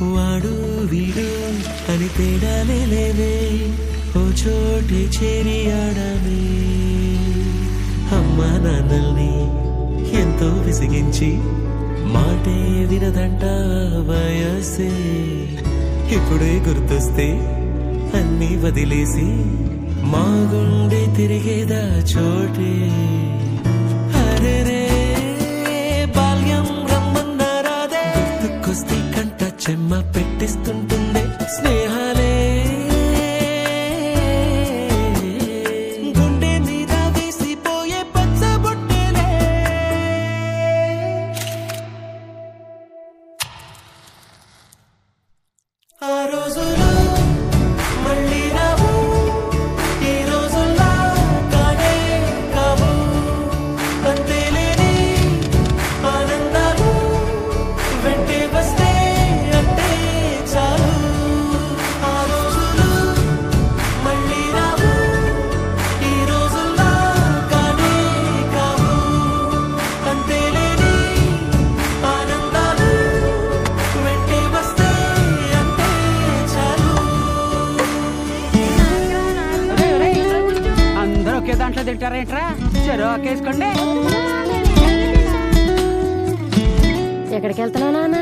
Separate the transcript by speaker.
Speaker 1: వాడు వీడు అని తేడాలే లేవే, ఓ చోటే చేరి ఆడమే. అమ్మా నాన్నల్ని ఎంతో విసిగించి మాటే వినదంట వయసే. ఇప్పుడే గుర్తొస్తే అన్నీ వదిలేసి మా గుండె తిరిగేదా చోటే. అరెరే బాల్యం రమ్మన్నారాదే, గుర్తుకొస్తే కంట చెమ్మ పెట్టిస్తుంటుందే స్నేహాలే. గుండె మీద వేసిపోయే పచ్చబొట్టెలే. ఆ రోజులు మళ్ళీ రావు, ఈ రోజుల్లా కానే కావు. అంతేలేని ఆనందాలు వెంటే వస్తే అంటే చాలు. ఆ రోజులు మళ్ళీ రావు, ఈ రోజుల్లా కానే కావు. అంతేలేని ఆనందాలు వెంటే వస్తే అంటే చాలు.
Speaker 2: అందరూ ఒకే దాంట్లో తింటారేంట్రా? చెరో ఒకేసుకోండి.
Speaker 3: ఎక్కడికి వెళ్తున్నావు నాన్న?